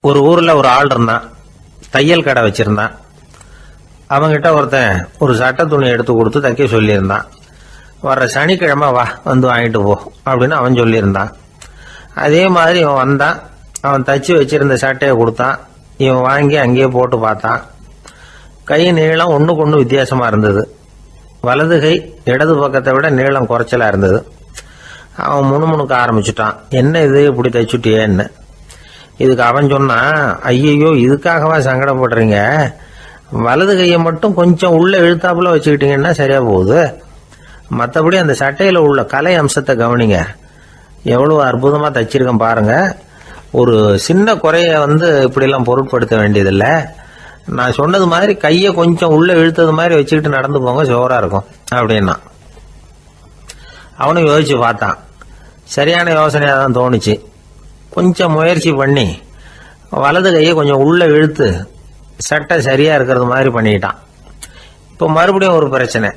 ஒரு ஊரில் ஒரு ஆள் இருந்தான். தையல் கடை வச்சிருந்தான். அவங்கிட்ட ஒருத்தன் ஒரு சட்டை துணி எடுத்து கொடுத்து தைக்க சொல்லியிருந்தான். வர்ற சனிக்கிழமை வா வந்து வாங்கிட்டு போ அப்படின்னு அவன் சொல்லியிருந்தான். அதே மாதிரி இவன் வந்தான். அவன் தச்சு வச்சிருந்த சட்டையை கொடுத்தான். இவன் வாங்கி அங்கேயே போட்டு பார்த்தான். கை நீளம் ஒன்றுக்கு ஒன்று வித்தியாசமாக இருந்தது. வலது கை இடது பக்கத்தை விட நீளம் குறைச்சலாக இருந்தது. அவன் முணுமுணுக்க ஆரம்பிச்சுட்டான். என்ன இது இப்படி தைச்சுட்டியேன்னு. இதுக்கு அவன் சொன்னான், ஐயையோ இதுக்காகவா சங்கடப்படுறீங்க, வலது கையை மட்டும் கொஞ்சம் உள்ள இழுத்தாப்புல வச்சுக்கிட்டீங்கன்னா சரியா போகுது. மற்றபடி அந்த சட்டையில் உள்ள கலை அம்சத்தை கவனிங்க, எவ்வளவு அற்புதமாக தைச்சிருக்கேன் பாருங்க. ஒரு சின்ன குறைய இப்படிலாம் பொருட்படுத்த வேண்டியதில்லை. நான் சொன்னது மாதிரி கையை கொஞ்சம் உள்ள இழுத்தது மாதிரி வச்சுக்கிட்டு நடந்து போங்க, ஜோரா இருக்கும் அப்படின்னா. அவனும் யோசிச்சு பார்த்தான். சரியான யோசனையாக தான் தோணுச்சு. கொஞ்சம் முயற்சி பண்ணி வலது கையை கொஞ்சம் உள்ள இழுத்து சட்டை சரியா இருக்கிறது மாதிரி பண்ணிட்டான். இப்போ மறுபடியும் ஒரு பிரச்சனை.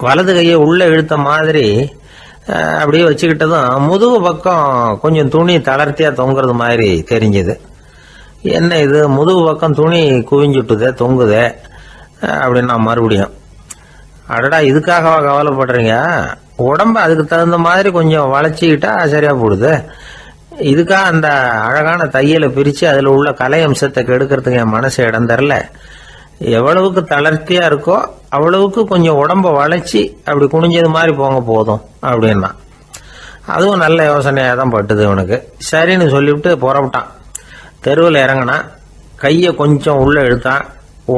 வலது கையை உள்ள இழுத்த மாதிரி அப்படியே வச்சுக்கிட்டதும் முதுகு பக்கம் கொஞ்சம் துணி தளர்த்தியா தொங்குறது மாதிரி தெரிஞ்சது. என்ன இது, முதுகு பக்கம் துணி குவிஞ்சுட்டுதே தொங்குதே அப்படின்னா மறுபடியும், அடடா இதுக்காகவா கவலைப்படுறீங்க, உடம்ப அதுக்கு தகுந்த மாதிரி கொஞ்சம் வளைச்சிக்கிட்டா சரியா போடுது. இதுக்காக அந்த அழகான தையலை பிரித்து அதில் உள்ள கலை அம்சத்தை கெடுக்கிறதுக்கு என் மனசு இடம் தரல. எவ்வளவுக்கு தளர்த்தியா இருக்கோ அவ்வளவுக்கு கொஞ்சம் உடம்ப வளைச்சி அப்படி குனிஞ்சது மாதிரி போங்க போதும் அப்படின்னா. அதுவும் நல்ல யோசனையாக தான் பட்டுது இவனுக்கு. சரின்னு சொல்லிவிட்டு புறப்பட்டான். தெருவில் இறங்கினான். கையை கொஞ்சம் உள்ள இழுத்தான்.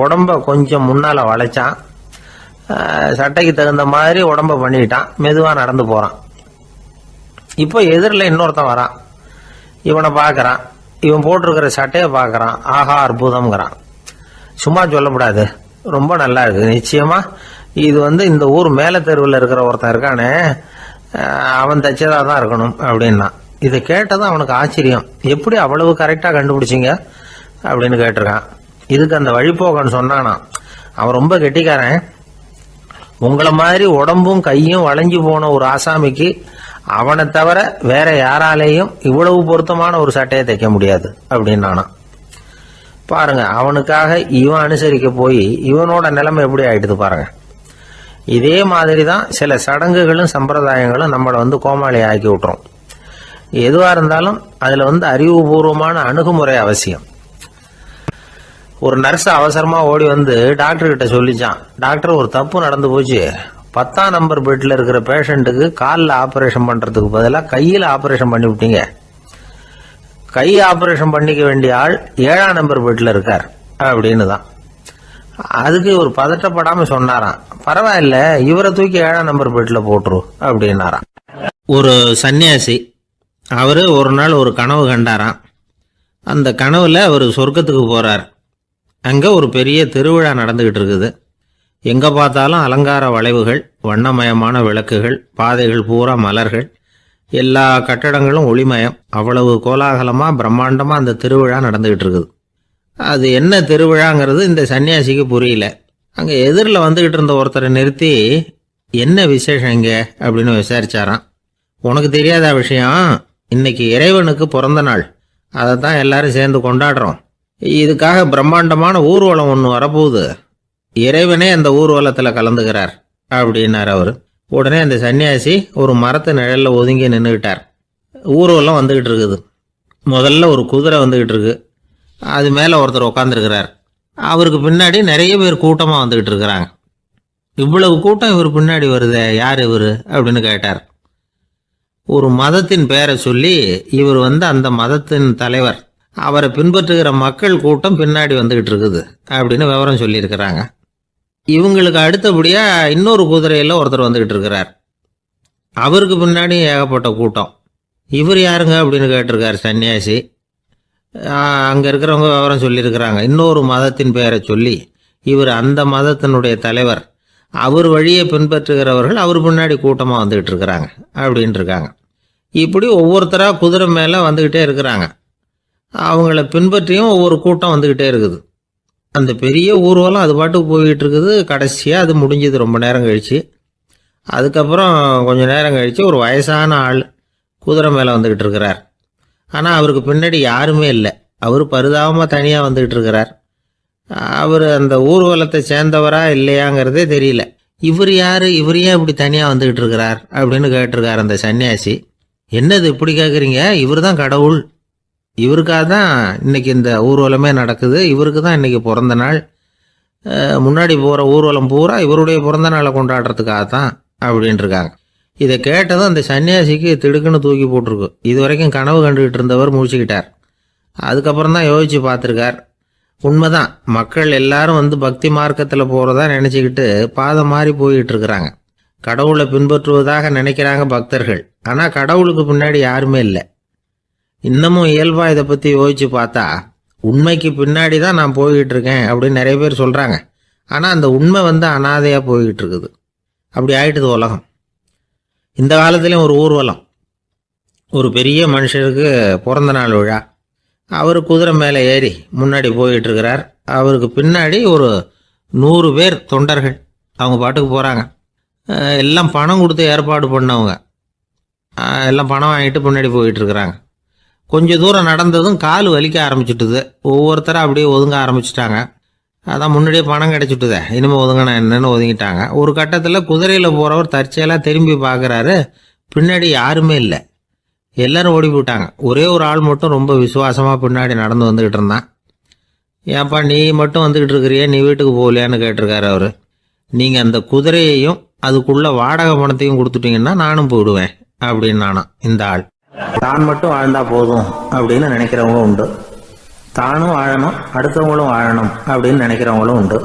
உடம்ப கொஞ்சம் முன்னால வளைச்சான். சட்டைக்கு தகுந்த மாதிரி உடம்ப பண்ணிக்கிட்டான். மெதுவாக நடந்து போறான். இப்போ எதிரில் இன்னொருத்தன் வரான். இவனை பார்க்கறான். இவன் போட்டிருக்கிற சட்டையை பார்க்கறான். ஆஹா அற்புதம்ங்கிறான். சும்மா சொல்லக்கூடாது, ரொம்ப நல்லா இருக்கு நிச்சயமா. இது இந்த ஊர் மேல தெருவில் இருக்கிற ஒருத்தன் இருக்கானே, அவன் தைச்சதா தான் இருக்கணும் அப்படின்னா. இதை கேட்டதும் அவனுக்கு ஆச்சரியம். எப்படி அவ்வளவு கரெக்டா கண்டுபிடிச்சிங்க அப்படின்னு கேட்டிருக்கான். இதுக்கு அந்த வழிபோக்கன்னு சொன்னானா, அவன் ரொம்ப கெட்டிக்காரன். உங்களை மாதிரி உடம்பும் கையும் வளைஞ்சு போன ஒரு ஆசாமிக்கு அவனை தவிர வேற யாராலேயும் இவ்வளவு பொருத்தமான ஒரு சட்டையை தைக்க முடியாது அப்படின்னானா. பாருங்க, அவனுக்காக இவன் அனுசரிக்க போய் இவனோட நிலைமை எப்படி ஆயிடுது பாருங்க. இதே மாதிரி தான் சில சடங்குகளும் சம்பிரதாயங்களும் நம்மளை கோமாளி ஆக்கி விட்டுரும். எதுவா இருந்தாலும் அதுல அறிவுபூர்வமான அணுகுமுறை அவசியம். ஒரு நர்ஸ் அவசரமா ஓடி டாக்டர் கிட்ட சொல்லிச்சான், டாக்டர் ஒரு தப்பு நடந்து போச்சு, 10ஆம் நம்பர் பெட்ல இருக்கிற பேஷண்ட்டுக்கு காலில் ஆபரேஷன் பண்றதுக்கு பதிலாக கையில் ஆபரேஷன் பண்ணி விட்டீங்க. கை ஆபரேஷன் பண்ணிக்க வேண்டிய ஆள் 7ஆம் நம்பர் பெட்ல இருக்கார் அப்படின்னு தான். அதுக்கு ஒரு பதட்டப்படாம சொன்னாராம், பரவாயில்ல இவரை தூக்கி 7ஆம் நம்பர் பெட்ல போட்டுரு அப்படின்னாராம். ஒரு சன்னியாசி அவரு ஒரு நாள் ஒரு கனவு கண்டாராம். அந்த கனவுல அவர் சொர்க்கத்துக்கு போறார். அங்க ஒரு பெரிய திருவிழா நடந்துகிட்டு இருக்குது. எங்க பார்த்தாலும் அலங்கார வளைவுகள், வண்ணமயமான விளக்குகள், பாதைகள் பூரா மலர்கள், எல்லா கட்டடங்களும் ஒளிமயம். அவ்வளவு கோலாகலமா பிரம்மாண்டமா அந்த திருவிழா நடந்துகிட்டு இருக்குது. அது என்ன திருவிழாங்கிறது இந்த சன்னியாசிக்கு புரியல. அங்க எதிரில் வந்துகிட்டு இருந்த ஒருத்தரை நிறுத்தி, என்ன விசேஷம் இங்க அப்படின்னு விசாரிச்சாராம். உனக்கு தெரியாத விஷயம், இன்னைக்கு இறைவனுக்கு பிறந்த நாள், அதைத்தான் எல்லாரும் சேர்ந்து கொண்டாடுறோம். இதுக்காக பிரம்மாண்டமான ஊர்வலம் ஒன்று வரப்போகுது. இறைவனே அந்த ஊர்வலத்தில் கலந்துகிறார் அப்படின்னார் அவர். உடனே அந்த சன்னியாசி ஒரு மரத்து நிழல்ல ஒதுங்கி நின்றுக்கிட்டார். ஊர்வலம் வந்துகிட்டு இருக்குது. முதல்ல ஒரு குதிரை வந்துகிட்டு இருக்கு. அது மேல ஒருத்தர் உட்காந்துருக்கிறார். அவருக்கு பின்னாடி நிறைய பேர் கூட்டமா வந்துகிட்டு இருக்கிறாங்க. இவ்வளவு கூட்டம் இவர் பின்னாடி வருதே, யார் இவரு அப்படின்னு கேட்டார். ஒரு மதத்தின் பெயரை சொல்லி இவர் அந்த மதத்தின் தலைவர், அவரை பின்பற்றுகிற மக்கள் கூட்டம் பின்னாடி வந்துகிட்டு இருக்குது அப்படின்னு விவரம் சொல்லியிருக்கிறாங்க. இவங்களுக்கு அடுத்தபடியா இன்னொரு குதிரையில ஒருத்தர் வந்துகிட்டு இருக்கிறார். அவருக்கு பின்னாடி ஏகப்பட்ட கூட்டம். இவர் யாருங்க அப்படின்னு கேட்டிருக்காரு சன்னியாசி. அங்க இருக்கிறவங்க விவரம் சொல்லியிருக்கிறாங்க. இன்னொரு மதத்தின் பெயரை சொல்லி இவர் அந்த மதத்தினுடைய தலைவர், அவர் வழியை பின்பற்றுகிறவர்கள் அவர் பின்னாடி கூட்டமா வந்துகிட்டு இருக்கிறாங்க அப்படின்னு இருக்காங்க. இப்படி ஒவ்வொருத்தரா குதிரை மேல வந்துகிட்டே இருக்கிறாங்க. அவங்கள பின்பற்றியும் ஒவ்வொரு கூட்டம் வந்துகிட்டே இருக்குது. அந்த பெரிய ஊர்வலம் அது பாட்டுக்கு போய்கிட்டு இருக்குது. கடைசியாக அது முடிஞ்சது ரொம்ப நேரம் கழிச்சு. அதுக்கப்புறம் கொஞ்சம் நேரம் கழித்து ஒரு வயசான ஆள் குதிரை மேலே வந்துக்கிட்டு இருக்கிறார். ஆனால் அவருக்கு பின்னாடி யாருமே இல்லை. அவர் பரிதாபமாக தனியாக வந்துக்கிட்டு இருக்கிறார். அவர் அந்த ஊர்வலத்தை சேர்ந்தவரா இல்லையாங்கிறதே தெரியல. இவர் யார், இவர் ஏன் இப்படி தனியாக வந்துக்கிட்டு இருக்கிறார் அப்படின்னு கேட்டிருக்கார் அந்த சன்னியாசி. என்னது இப்படி கேட்குறீங்க? இவர் தான் கடவுள், இவருக்காக தான் இன்னைக்கு இந்த ஊர்வலமே நடக்குது, இவருக்கு தான் இன்னைக்கு பிறந்த நாள், முன்னாடி போகிற ஊர்வலம் பூரா இவருடைய பிறந்த நாளை கொண்டாடுறதுக்காக தான் அப்படின்ட்டுருக்காங்க. இதை கேட்டதும் அந்த சன்னியாசிக்கு திடுக்குன்னு தூக்கி போட்டிருக்கு. இது வரைக்கும் கனவு கண்டுகிட்டு இருந்தவர் முடிச்சுக்கிட்டார். அதுக்கப்புறம் தான் யோசித்து பார்த்துருக்கார். உண்மைதான், மக்கள் எல்லாரும் வந்து பக்தி மார்க்கத்தில் போகிறதா நினச்சிக்கிட்டு பாதம் மாறி போய்கிட்டு இருக்கிறாங்க. கடவுளை பின்பற்றுவதாக நினைக்கிறாங்க பக்தர்கள். ஆனால் கடவுளுக்கு பின்னாடி யாருமே இல்லை. இன்னமும் இயல்பாக இதை பற்றி யோசித்து பார்த்தா உண்மைக்கு பின்னாடி தான் நான் போய்கிட்டு இருக்கேன் அப்படின்னு நிறைய பேர் சொல்கிறாங்க. ஆனால் அந்த உண்மை வந்து அனாதையாக போய்கிட்டு இருக்குது. அப்படி ஆயிட்டுது உலகம். இந்த காலத்துலேயும் ஒரு ஊர்வலம், ஒரு பெரிய மனுஷருக்கு பிறந்த நாள் விழா. அவர் குதிரை மேலே ஏறி முன்னாடி போய்கிட்டு இருக்கிறார். அவருக்கு பின்னாடி ஒரு 100 பேர் தொண்டர்கள் அவங்க பாட்டுக்கு போகிறாங்க. எல்லாம் பணம் கொடுத்து ஏற்பாடு பண்ணவங்க, எல்லாம் பணம் வாங்கிட்டு முன்னாடி போயிட்டு இருக்கிறாங்க. கொஞ்சம் தூரம் நடந்ததும் கால் வலிக்க ஆரம்பிச்சுட்டுது. ஒவ்வொருத்தரும் அப்படியே ஒதுங்க ஆரம்பிச்சிட்டாங்க. அதான் முன்னாடியே பணம் கிடைச்சிட்டுதே, இனிமேல் ஒதுங்கினா என்னன்னு ஒதுங்கிட்டாங்க. ஒரு கட்டத்தில் குதிரையில் போகிறவர் தற்செயலாக திரும்பி பார்க்குறாரு, பின்னாடி யாருமே இல்லை, எல்லாரும் ஓடி போயிட்டாங்க. ஒரே ஒரு ஆள் மட்டும் ரொம்ப விசுவாசமாக பின்னாடி நடந்து வந்துக்கிட்டு இருந்தான். ஏன்ப்பா நீ மட்டும் வந்துக்கிட்டு இருக்கிறியே, நீ வீட்டுக்கு போகலையான்னு கேட்டிருக்காரு அவர். நீங்கள் அந்த குதிரையையும் அதுக்குள்ள வாடகை பணத்தையும் கொடுத்துட்டீங்கன்னா நானும் போயிடுவேன் அப்படின்னு நானும். இந்த ஆள் தான் மட்டும் வாழ்ந்தா போதும் அப்படின்னு நினைக்கிறவங்க உண்டு. தானும் வாழணும், அடுத்தவங்களும் வாழணும் அப்படின்னு நினைக்கிறவங்களும் உண்டு.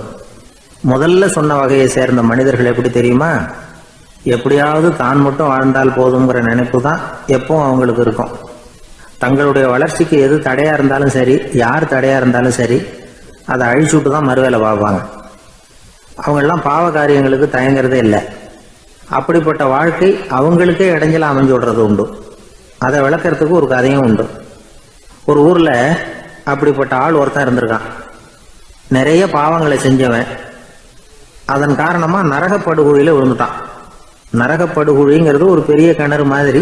முதல்ல சொன்ன வகையை சேர்ந்த மனிதர்கள் எப்படி தெரியுமா? எப்படியாவது தான் மட்டும் வாழ்ந்தால் போதுங்கிற நினைப்பு தான் எப்பவும் அவங்களுக்கு இருக்கும். தங்களுடைய வளர்ச்சிக்கு எது தடையாக இருந்தாலும் சரி, யார் தடையாக இருந்தாலும் சரி, அதை அழிச்சுட்டு தான் மறுவேலை பார்ப்பாங்க. அவங்கெல்லாம் பாவ காரியங்களுக்கு தயங்குறதே இல்லை. அப்படிப்பட்ட வாழ்க்கை அவங்களுக்கே இடைஞ்சல அமைஞ்சு விடுறது உண்டு. அதை விளக்கிறதுக்கு ஒரு கதையும் உண்டு. ஒரு ஊரில் அப்படிப்பட்ட ஆள் ஒருத்தன் இருந்திருக்கான். நிறைய பாவங்களை செஞ்சவன். அதன் காரணமாக நரகப்படுகொழியில் விழுந்துட்டான். நரகப்படுகொழிங்கிறது ஒரு பெரிய கிணறு மாதிரி.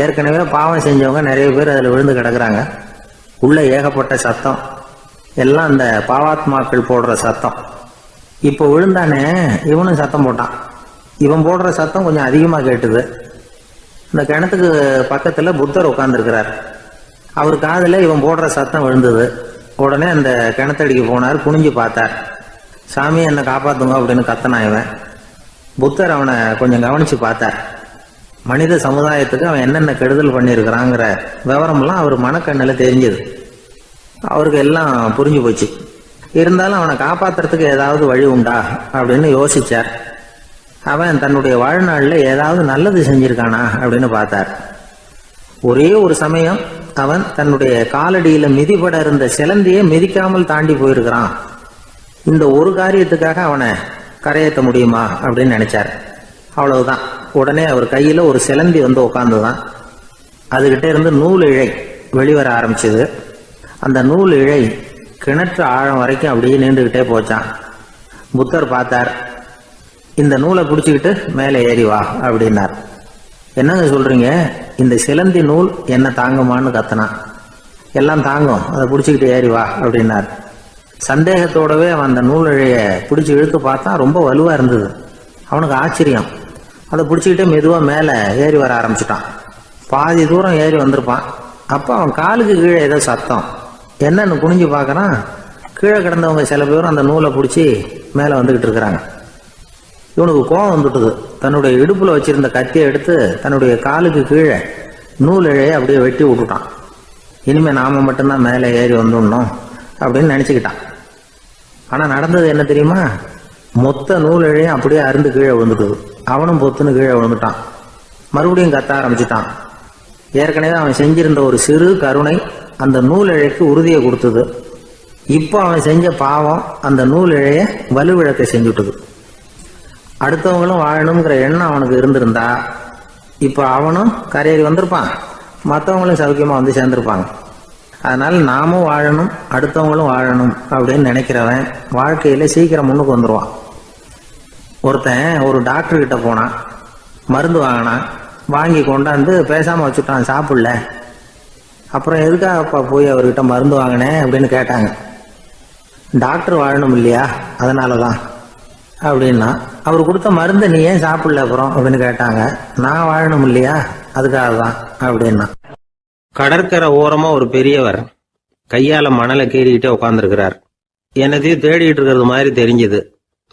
ஏற்கனவே பாவம் செஞ்சவங்க நிறைய பேர் அதில் விழுந்து கிடக்குறாங்க. உள்ள ஏகப்பட்ட சத்தம், எல்லாம் அந்த பாவாத்மாக்கள் போடுற சத்தம். இப்போ விழுந்தானே இவனும் சத்தம் போட்டான். இவன் போடுற சத்தம் கொஞ்சம் அதிகமாக கேட்டுது. இந்த கிணத்துக்கு பக்கத்தில் புத்தர் உட்காந்துருக்கிறார். அவர் காதில் இவன் போடுற சத்தம் விழுந்தது. உடனே அந்த கிணத்தடிக்கு போனார், குனிஞ்சு பார்த்தார். சாமி என்னை காப்பாற்றுங்க அப்படின்னு கத்தனா இவன். புத்தர் அவனை கொஞ்சம் கவனித்து பார்த்தார். மனித சமுதாயத்துக்கு அவன் என்னென்ன கெடுதல் பண்ணியிருக்கிறாங்கிற விவரம்லாம் அவர் மனக்கண்ணில் தெரிஞ்சது. அவருக்கு எல்லாம் புரிஞ்சு போச்சு. இருந்தாலும் அவனை காப்பாற்றுறதுக்கு ஏதாவது வழி உண்டா அப்படின்னு யோசிச்சார். அவன் தன்னுடைய வாழ்நாளில் ஏதாவது நல்லது செஞ்சிருக்கானா அப்படின்னு பார்த்தார். ஒரே ஒரு சமயம் அவன் தன்னுடைய காலடியில் மிதிபட இருந்த சிலந்தியை மிதிக்காமல் தாண்டி போயிருக்கிறான். இந்த ஒரு காரியத்துக்காக அவனை கரையேற்ற முடியுமா அப்படின்னு நினைச்சார். அவ்வளவுதான். உடனே அவர் கையில் ஒரு சிலந்தி வந்து உட்காந்துதான். அதுகிட்ட இருந்து நூல் இழை வெளிவர ஆரம்பிச்சது. அந்த நூல் இழை கிணற்று ஆழம் வரைக்கும் அப்படியே நீண்டுகிட்டே போச்சான். புத்தர் பார்த்தார். இந்த நூலை பிடிச்சிக்கிட்டு மேலே ஏறி வா அப்படின்னார். என்னங்க சொல்றீங்க, இந்த சிலந்தி நூல் என்ன தாங்குமான்னு கத்தனான். எல்லாம் தாங்கும், அதை பிடிச்சிக்கிட்டு ஏறி வா அப்படின்னார். சந்தேகத்தோடவே அவன் அந்த நூல் இழைய பிடிச்சி இழுத்து பார்த்தான். ரொம்ப வலுவாக இருந்தது. அவனுக்கு ஆச்சரியம். அதை பிடிச்சிக்கிட்டே மெதுவாக மேலே ஏறி வர ஆரம்பிச்சிட்டான். பாதி தூரம் ஏறி வந்திருப்பான். அப்போ அவன் காலுக்கு கீழே ஏதோ சத்தம். என்னன்னு குனிஞ்சு பார்க்கறான். கீழே கிடந்தவங்க சில பேரும் அந்த நூலை பிடிச்சி மேலே வந்துக்கிட்டு இருக்கிறாங்க. இவனுக்கு கோபம் வந்துட்டுது. தன்னுடைய இடுப்பில் வச்சிருந்த கத்தியை எடுத்து தன்னுடைய காலுக்கு கீழே நூல் இழையை அப்படியே வெட்டி விட்டுட்டான். இனிமேல் நாம மட்டும்தான் மேலே ஏறி வந்துடணும் அப்படின்னு நினச்சிக்கிட்டான். ஆனால் நடந்தது என்ன தெரியுமா? மொத்த நூல் இழையும் அப்படியே அருந்து கீழே விழுந்துட்டுது. அவனும் பொத்துன்னு கீழே விழுந்துட்டான். மறுபடியும் கத்த ஆரம்பிச்சிட்டான். ஏற்கனவே அவன் செஞ்சிருந்த ஒரு சிறு கருணை அந்த நூல் இழைக்கு உறுதியை கொடுத்தது. இப்போ அவன் செஞ்ச பாவம் அந்த நூல் இழைய வலுவிழக்க செஞ்சுட்டுது. அடுத்தவங்களும் வாழணுங்கிற எண்ணம் அவனுக்கு இருந்திருந்தா இப்போ அவனும் கரையேறி வந்திருப்பான், மற்றவங்களும் சௌக்கியமாக வந்து சேர்ந்துருப்பாங்க. அதனால் நாமும் வாழணும், அடுத்தவங்களும் வாழணும் அப்படின்னு நினைக்கிறவன் வாழ்க்கையில் சீக்கிரம் முன்னுக்கு வந்துடுவான். ஒருத்தன் ஒரு டாக்டர்கிட்ட போனான், மருந்து வாங்கினான். வாங்கி கொண்டாந்து பேசாமல் வச்சுட்டான், சாப்பிடல. அப்புறம் எதுக்காகப்பா போய் அவர்கிட்ட மருந்து வாங்கினேன் அப்படின்னு கேட்டாங்க. டாக்டர் வாழணும் இல்லையா, அதனாலதான் அப்படின்னா. அவர் கொடுத்த மருந்து நீ ஏன் சாப்பிடல அப்புறம் அப்படின்னு கேட்டாங்க. நான் வாழணும் இல்லையா, அதுக்காக தான் அப்படின்னா. கடற்கரை ஓரமா ஒரு பெரியவர் கையால மணலை கீறிக்கிட்டே உட்காந்துருக்கிறார். என்னத்தையும் தேடிட்டு இருக்கிறது மாதிரி தெரிஞ்சது.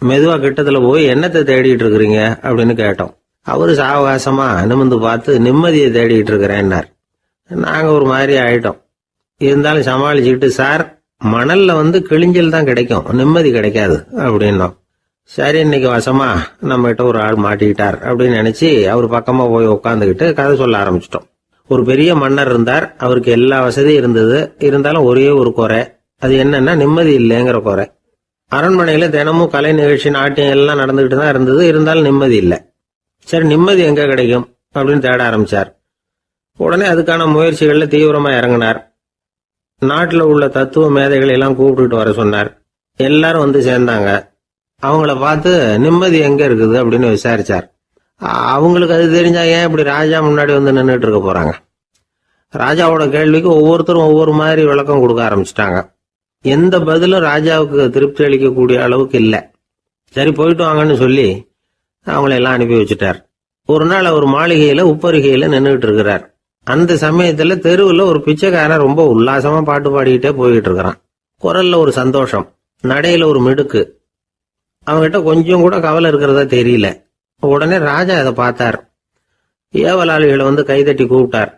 மெதுவா கிட்டத்துல போய் என்னத்தை தேடிட்டு இருக்கிறீங்க அப்படின்னு கேட்டோம். அவரு சாவகாசமா நிமிந்து பார்த்து நிம்மதியை தேடிட்டு இருக்கிறேன்னார். நாங்க ஒரு மாதிரி ஆயிட்டோம். இருந்தாலும் சமாளிச்சுக்கிட்டு, சார் மணல்ல கிழிஞ்சல் தான் கிடைக்கும், நிம்மதி கிடைக்காது அப்படின்னோம். சரி, இன்னைக்கு வசமா நம்ம கிட்ட ஒரு ஆள் மாட்டிக்கிட்டார் அப்படின்னு நினைச்சு அவர் பக்கமா போய் உட்காந்துக்கிட்டு கதை சொல்ல ஆரம்பிச்சிட்டோம். ஒரு பெரிய மன்னர் இருந்தார். அவருக்கு எல்லா வசதியும் இருந்தது. இருந்தாலும் ஒரே ஒரு குறை. அது என்னன்னா நிம்மதி இல்லைங்கிற குறை. அரண்மனையில தினமும் கலை நிகழ்ச்சி, நாட்டியம் எல்லாம் நடந்துகிட்டு தான் இருந்தது. இருந்தாலும் நிம்மதி இல்லை. சரி, நிம்மதி எங்க கிடைக்கும் அப்படின்னு தேட ஆரம்பிச்சார். உடனே அதுக்கான முயற்சிகள்ல தீவிரமா இறங்கினார். நாட்டில் உள்ள தத்துவ மேதைகளை எல்லாம் கூப்பிட்டுட்டு வர சொன்னார். எல்லாரும் வந்து சேர்ந்தாங்க. அவங்கள பார்த்து நிம்மதி எங்க இருக்குது அப்படின்னு விசாரிச்சார். அவங்களுக்கு அது தெரிஞ்சா ஏன் இப்படி ராஜா முன்னாடி வந்து நின்றுட்டு இருக்க போறாங்க? ராஜாவோட கேள்விக்கு ஒவ்வொருத்தரும் ஒவ்வொரு மாதிரி விளக்கம் கொடுக்க ஆரம்பிச்சிட்டாங்க. எந்த பதிலும் ராஜாவுக்கு திருப்தி அளிக்கக்கூடிய அளவுக்கு இல்லை. சரி, போயிட்டு வாங்கன்னு சொல்லி அவங்கள எல்லாம் அனுப்பி வச்சுட்டார். ஒரு நாள் அவர் மாளிகையில உப்பருகையில நின்றுட்டு இருக்கிறார். அந்த சமயத்துல தெருவில் ஒரு பிச்சைக்காரன் ரொம்ப உல்லாசமா பாட்டு பாடிக்கிட்டே போயிட்டு இருக்கிறான். குரல்ல ஒரு சந்தோஷம், நடையில ஒரு மிடுக்கு. அவங்ககிட்ட கொஞ்சம் கூட கவலை இருக்கிறதா தெரியல. உடனே ராஜா அதை பார்த்தார். ஏவலாளிகளை கைதட்டி கூப்பிட்டார்.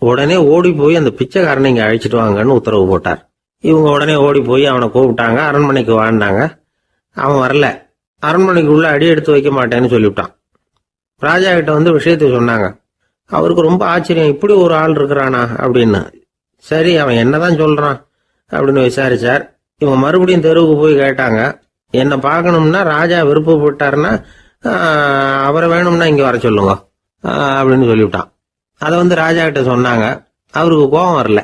உடனே ஓடி போய் அந்த பிச்சைக்காரனை இங்க அழைச்சிட்டு வாங்கன்னு உத்தரவு போட்டார். இவங்க உடனே ஓடி போய் அவனை கூப்பிட்டாங்க. அரண்மனைக்கு வாழ்ந்தாங்க. அவன் வரல. அரண்மனைக்கு உள்ள அடி எடுத்து வைக்க மாட்டேன்னு சொல்லிவிட்டான். ராஜா கிட்ட விஷயத்தை சொன்னாங்க. அவருக்கு ரொம்ப ஆச்சரியம், இப்படி ஒரு ஆள் இருக்கிறானா அப்படின்னு. சரி, அவன் என்னதான் சொல்றான் அப்படின்னு விசாரிச்சார். இவங்க மறுபடியும் தெருவுக்கு போய் கேட்டாங்க. என்ன பார்க்கணும்னா ராஜா விருப்பப்பட்டாருன்னா அவரை வேணும்னா இங்க வர சொல்லுங்க அப்படின்னு சொல்லிவிட்டான். அதை ராஜா கிட்ட சொன்னாங்க. அவருக்கு கோபம் வரல.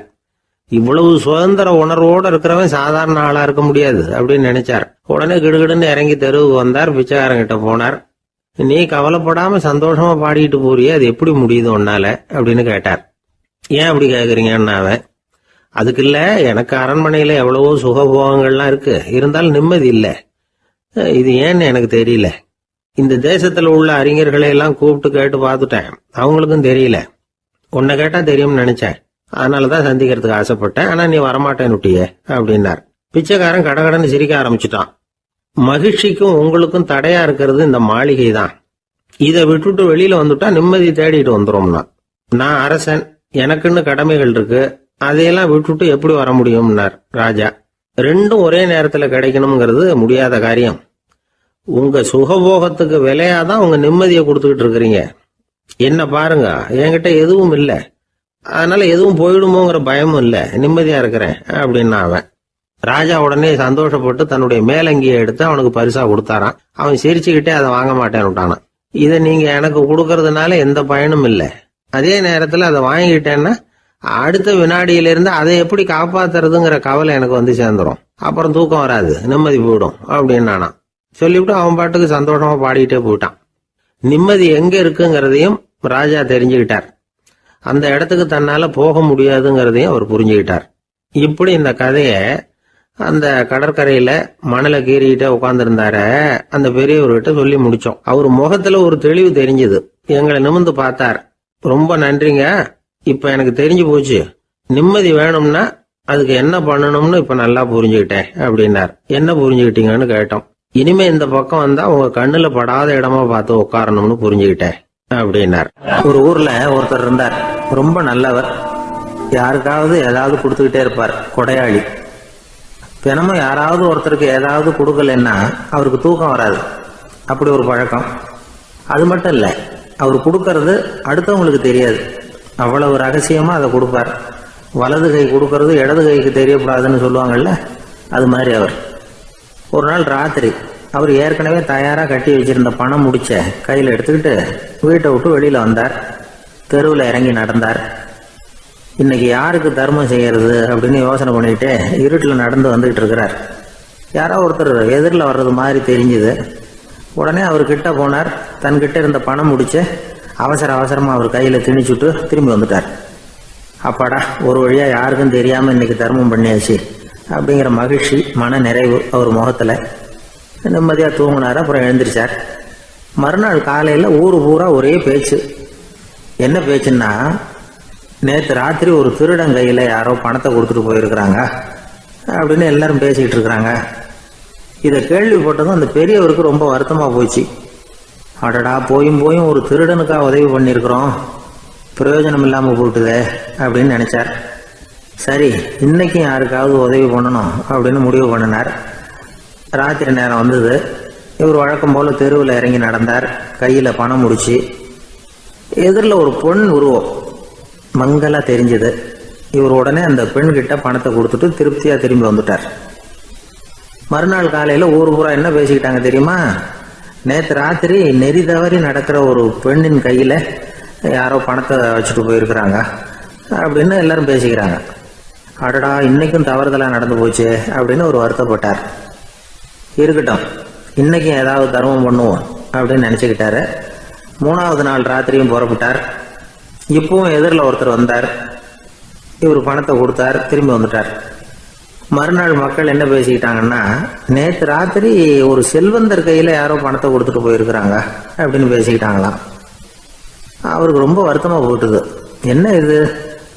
இவ்வளவு சுதந்திர உணர்வோடு இருக்கிறவன் சாதாரண ஆளா இருக்க முடியாது அப்படின்னு நினைச்சார். உடனே கிடுகிடுன்னு இறங்கி தெருவுக்கு வந்தார். பிச்சைக்காரங்கிட்ட போனார். நீ கவலைப்படாம சந்தோஷமா பாடிட்டு போறியே, அது எப்படி முடியுது உன்னால அப்படின்னு கேட்டார். ஏன் அப்படி கேக்குறீங்கன்னு அவன், அதுக்கு இல்ல, எனக்கு அரண்மனையில எவ்வளவோ சுகபோகங்கள்லாம் இருக்கு, இருந்தாலும் நிம்மதி இல்லை. இது ஏன்னு எனக்கு தெரியல. இந்த தேசத்துல உள்ள அறிஞர்களை எல்லாம் கூப்பிட்டு கேட்டு பார்த்துட்டேன், அவங்களுக்கும் தெரியல. உன்னை கேட்டா தெரியும்னு நினைச்சேன், அதனாலதான் சந்திக்கிறதுக்கு ஆசைப்பட்டேன். ஆனா நீ வரமாட்டேன்னுட்டியே அப்படின்னார். பிச்சைக்காரன் கடகடன்னு சிரிக்க ஆரம்பிச்சுட்டான். மகிழ்ச்சிக்கும் உங்களுக்கும் தடையா இருக்கிறது இந்த மாளிகை தான். இதை விட்டுட்டு வெளியில வந்துட்டா நிம்மதி தேடிட்டு வந்துரும்னா. நான் அரசன், எனக்குன்னு கடமைகள் இருக்கு, அதையெல்லாம் விட்டுட்டு எப்படி வர முடியும்னார் ராஜா. ரெண்டும் ஒரே நேரத்துல கிடைக்கணுங்கிறது முடியாத காரியம். உங்க சுகபோகத்துக்கு விலையாதான் உங்க நிம்மதியை கொடுத்துக்கிட்டு இருக்கிறீங்க. என்ன பாருங்க, என்கிட்ட எதுவும் இல்லை, அதனால எதுவும் போயிடுமோங்கிற பயமும் இல்லை, நிம்மதியா இருக்கிறேன் அப்படின்னா அவன். ராஜா உடனே சந்தோஷப்பட்டு தன்னுடைய மேலங்கியை எடுத்து அவனுக்கு பரிசா கொடுத்தாரான். அவன் சிரிச்சுக்கிட்டே அதை வாங்க மாட்டேன்னு விட்டானான். இதை நீங்க எனக்கு கொடுக்கறதுனால எந்த பயனும் இல்லை, அதே நேரத்துல அதை வாங்கிட்டேன்னா அடுத்த வினாடியிலிருந்து அதை எப்படி காப்பாத்துறதுங்கிற கவலை எனக்கு சேர்ந்துடும். அப்புறம் தூக்கம் வராது, நிம்மதி போயிடும் அப்படின்னானா. சொல்லிவிட்டு அவன் பாட்டுக்கு சந்தோஷமா பாடிக்கிட்டே போயிட்டான். நிம்மதி எங்க இருக்குங்கிறதையும் ராஜா தெரிஞ்சுக்கிட்டார். அந்த இடத்துக்கு தன்னால போக முடியாதுங்கிறதையும் அவர் புரிஞ்சுக்கிட்டார். இப்படி இந்த கதைய அந்த கடற்கரையில மணலை கீறிக்கிட்டே உட்கார்ந்துருந்தார அந்த பெரியவர்கிட்ட சொல்லி முடிச்சோம். அவர் முகத்துல ஒரு தெளிவு தெரிஞ்சது. எங்களை நிமிர்ந்து பார்த்தார். ரொம்ப நன்றிங்க, இப்ப எனக்கு தெரிஞ்சு போச்சு, நிம்மதி வேணும்னா அதுக்கு என்ன பண்ணணும்னு இப்ப நல்லா புரிஞ்சுக்கிட்டேன் அப்படின்னார். என்ன புரிஞ்சுக்கிட்டீங்கன்னு கேட்டோம். இனிமே இந்த பக்கம் வந்தா உங்க கண்ணுல படாத இடமா பார்த்து உட்காரணும்னு புரிஞ்சுக்கிட்டேன் அப்படின்னார். ஒரு ஊர்ல ஒருத்தர் இருந்தார், ரொம்ப நல்லவர். யாருக்காவது ஏதாவது கொடுத்துக்கிட்டே இருப்பார், கொடையாளி. தினமும் யாராவது ஒருத்தருக்கு ஏதாவது கொடுக்கலன்னா அவருக்கு தூக்கம் வராது, அப்படி ஒரு பழக்கம். அது மட்டும் இல்ல, அவர் கொடுக்கறது அடுத்தவங்களுக்கு தெரியாது, அவ்வளவு ரகசியமா அதை கொடுப்பார். வலது கை கொடுக்கறது இடது கைக்கு தெரியக்கூடாதுன்னு சொல்லுவாங்கல்ல, அது மாதிரி அவர். ஒரு நாள் ராத்திரி அவர் ஏற்கனவே தயாரா கட்டி வச்சிருந்த பணம் முடிச்ச கையில எடுத்துக்கிட்டு வீட்டை விட்டு வெளியில வந்தார். தெருவில் இறங்கி நடந்தார். இன்னைக்கு யாருக்கு தர்மம் செய்யறது அப்படின்னு யோசனை பண்ணிட்டு இருட்டில் நடந்து வந்துகிட்டு இருக்கிறார். யாரோ ஒருத்தர் எதிரில் வர்றது மாதிரி தெரிஞ்சுது. உடனே அவர் கிட்ட போனார். தன்கிட்ட இருந்த பணம் முடிச்சு அவசரமா அவர் கையில திணிச்சுட்டு திரும்பி வந்துட்டார். அப்பாடா, ஒரு வழியாக யாருக்கும் தெரியாமல் இன்னைக்கு தர்மம் பண்ணியாச்சு அப்படிங்கிற மகிழ்ச்சி, மன நிறைவு அவர் முகத்தில். நிம்மதியாக தூங்கினார். அப்புறம் எழுந்திரிச்சார். மறுநாள் காலையில் ஊர் பூரா ஒரே பேச்சு. என்ன பேச்சுன்னா, நேற்று ராத்திரி ஒரு திருடன் கையில் யாரோ பணத்தை கொடுத்துட்டு போயிருக்கிறாங்க அப்படின்னு எல்லாரும் பேசிக்கிட்டு இருக்கிறாங்க. இதை கேள்விப்பட்டதும் அந்த பெரியவருக்கு ரொம்ப வருத்தமாக போச்சு. அடடா, போயும் ஒரு திருடனுக்காக உதவி பண்ணியிருக்கிறோம், பிரயோஜனம் இல்லாமல் போட்டுதே அப்படின்னு நினச்சார். சரி, இன்னைக்கும் யாருக்காவது உதவி பண்ணணும் அப்படின்னு முடிவு பண்ணினார். ராத்திரி நேரம் வந்தது. இவர் வழக்கம் போல் தெருவில் இறங்கி நடந்தார். கையில் பணம் முடிச்சு. எதிரில் ஒரு பெண் உருவம் மங்கலாக தெரிஞ்சது. இவர் உடனே அந்த பெண்கிட்ட பணத்தை கொடுத்துட்டு திருப்தியாக திரும்பி வந்துட்டார். மறுநாள் காலையில் ஊர் பூரா என்ன பேசிக்கிட்டாங்க தெரியுமா? நேற்று ராத்திரி நெறி தவறி நடக்கிற ஒரு பெண்ணின் கையில் யாரோ பணத்தை வச்சுட்டு போயிருக்கிறாங்க அப்படின்னு எல்லாரும் பேசிக்கிறாங்க. அடடா, இன்னைக்கும் தவறுதலாக நடந்து போச்சு அப்படின்னு ஒரு வருத்தப்பட்டார். இருக்கட்டும், இன்னைக்கும் ஏதாவது தர்மம் பண்ணுவோம் அப்படின்னு நினச்சிக்கிட்டாரு. 3வது நாள் ராத்திரியும் புறப்பட்டார். இப்பவும் எதிரில் ஒருத்தர் வந்தார். இவர் பணத்தை கொடுத்தார், திரும்பி வந்துட்டார். மறுநாள் மக்கள் என்ன பேசிக்கிட்டாங்கன்னா, நேற்று ராத்திரி ஒரு செல்வந்தர் கையில் யாரோ பணத்தை கொடுத்துட்டு போயிருக்கிறாங்க அப்படின்னு பேசிக்கிட்டாங்களாம். அவருக்கு ரொம்ப வருத்தமாக போட்டுது. என்ன இது,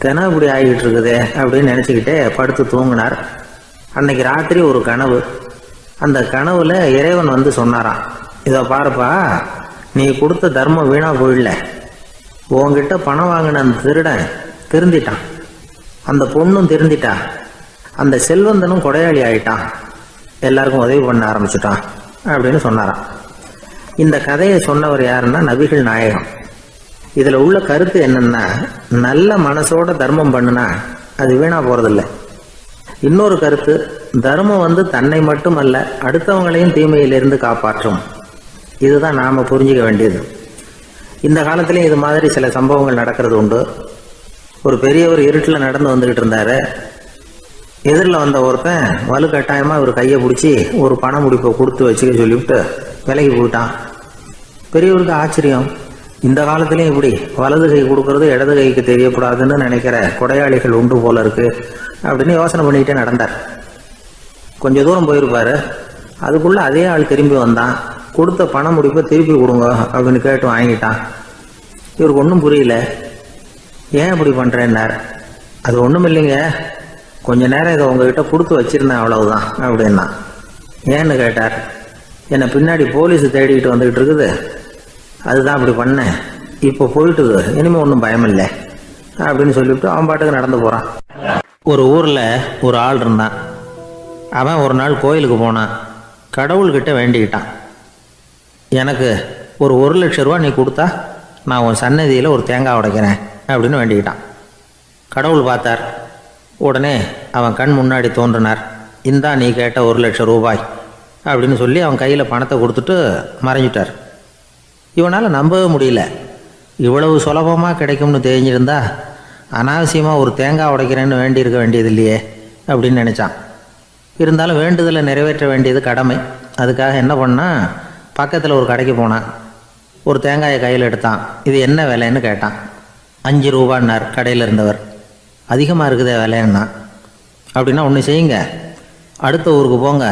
தினம் இப்படி ஆகிட்டு இருக்குதே அப்படின்னு நினச்சிக்கிட்டே படுத்து தூங்கினார். அன்னைக்கு ராத்திரி ஒரு கனவு. அந்த கனவுல இறைவன் வந்து சொன்னாராம், இதை பாருப்பா, நீ கொடுத்த தர்மம் வீணா போயிடல. உன்கிட்ட பணம் வாங்கின அந்த திருடன் திருந்திட்டான், அந்த பொண்ணும் திருந்திட்டா, அந்த செல்வந்தனும் கொடையாளி ஆயிட்டான், எல்லாருக்கும் உதவி பண்ண ஆரம்பிச்சுட்டான் அப்படின்னு சொன்னாராம். இந்த கதையை சொன்னவர் யாருன்னா நபிகள் நாயகம். இதில் உள்ள கருத்து என்னன்னா, நல்ல மனசோட தர்மம் பண்ணுனா அது வீணா போறதில்லை. இன்னொரு கருத்து, தர்மம் வந்து தன்னை மட்டுமல்ல அடுத்தவங்களையும் தீமையிலிருந்து காப்பாற்றும். இதுதான் நாம் புரிஞ்சிக்க வேண்டியது. இந்த காலத்திலையும் இது மாதிரி சில சம்பவங்கள் நடக்கிறது உண்டு. ஒரு பெரியவர் இருட்டில் நடந்து வந்துக்கிட்டு இருந்தார். எதிரில் வந்த ஒருத்தன் வலுக்கட்டாயமாக இவர் கையை பிடிச்சி ஒரு பண முடிப்பை கொடுத்து வச்சுக்க சொல்லிவிட்டு விலகி போயிட்டான். பெரியவருக்கு ஆச்சரியம், இந்த காலத்திலையும் இப்படி வலது கை கொடுக்கறது இடது கைக்கு தெரியக்கூடாதுன்னு நினைக்கிற கொடையாளிகள் உண்டு போல இருக்கு அப்படின்னு யோசனை பண்ணிக்கிட்டே நடந்தார். கொஞ்சம் தூரம் போயிருப்பாரு. அதுக்குள்ள அதே ஆள் திரும்பி வந்தான். கொடுத்த பண முடிப்பை திருப்பி கொடுங்க அப்படின்னு கேட்டு வாங்கிட்டான். இவருக்கு ஒன்றும் புரியல. ஏன் இப்படி பண்ணுறேன்னார். அது ஒன்றும் இல்லைங்க, கொஞ்ச நேரம் இதை உங்ககிட்ட கொடுத்து வச்சிருந்தேன், அவ்வளவுதான் அப்படின்னா. ஏன்னு கேட்டார். என்னை பின்னாடி போலீஸ் தேடிக்கிட்டு வந்துக்கிட்டு இருக்குது, அதுதான் அப்படி பண்ணேன், இப்போ போயிட்டுது, இனிமேல் ஒன்றும் பயமில்லை அப்படின்னு சொல்லிவிட்டு அவன் பாட்டுக்கு நடந்து போகிறான். ஒரு ஊரில் ஒரு ஆள் இருந்தான். அவன் ஒரு நாள் கோயிலுக்கு போனான். கடவுள்கிட்ட வேண்டிக்கிட்டான், எனக்கு ஒரு 1,00,000 ரூபா நீ கொடுத்தா நான் உன் சன்னதியில் ஒரு தேங்காய் உடைக்கிறேன் அப்படின்னு வேண்டிக்கிட்டான். கடவுள் பார்த்தார். உடனே அவன் கண் முன்னாடி தோன்றினார். இந்தா நீ கேட்ட 1,00,000 ரூபாய் அப்படின்னு சொல்லி அவன் கையில் பணத்தை கொடுத்துட்டு மறைஞ்சிட்டார். இவனால் நம்பவே முடியல. இவ்வளவு சுலபமாக கிடைக்கும்னு தெரிஞ்சிருந்தா அனாவசியமாக ஒரு தேங்காய் உடைக்கிறேன்னு வேண்டியிருக்க வேண்டியது இல்லையே அப்படின்னு நினச்சான். இருந்தாலும் வேண்டுதலை நிறைவேற்ற வேண்டியது கடமை. அதுக்காக என்ன பண்ணால், பக்கத்தில் ஒரு கடைக்கு போனான். ஒரு தேங்காயை கையில் எடுத்தான். இது என்ன விலைன்னு கேட்டான். 5 ரூபான்னார் கடையில் இருந்தவர். அதிகமாக இருக்குதே விலைன்னா. அப்படின்னா ஒன்று செய்யுங்க, அடுத்த ஊருக்கு போங்க,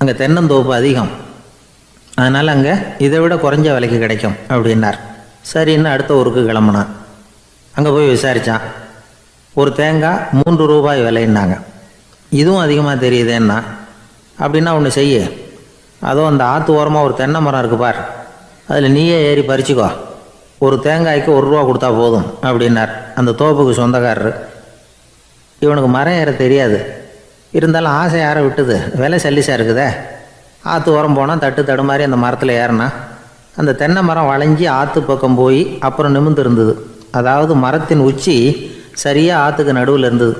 அங்கே தென்னந்தோப்பு அதிகம், அதனால் அங்கே இதை விட குறைஞ்ச விலைக்கு கிடைக்கும் அப்படின்னார். சரின்னு அடுத்த ஊருக்கு கிளம்புனான். அங்கே போய் விசாரித்தான். ஒரு தேங்காய் 3 ரூபாய் விலைன்னாங்க. இதுவும் அதிகமாக தெரியுதேன்னா. அப்படின்னா ஒன்று செய்ய, அதோ அந்த ஆற்று ஓரமாக ஒரு தென்னை மரம் இருக்குது பார், அதில் நீயே ஏறி பறிச்சுக்கோ, ஒரு தேங்காய்க்கு 1 ரூபா கொடுத்தா போதும் அப்படின்னார் அந்த தோப்புக்கு சொந்தக்காரரு. இவனுக்கு மரம் ஏற தெரியாது, இருந்தாலும் ஆசை யாரை விட்டுது, விலை சல்லிசாக இருக்குதே. ஆற்று ஓரம் போனால் தட்டு தடுமாறி அந்த மரத்தில் ஏறினா அந்த தென்னை மரம் வளைஞ்சி ஆற்று பக்கம் போய் அப்புறம் நிமிர்ந்து இருந்தது. அதாவது மரத்தின் உச்சி சரியாக ஆற்றுக்கு நடுவில் இருந்தது.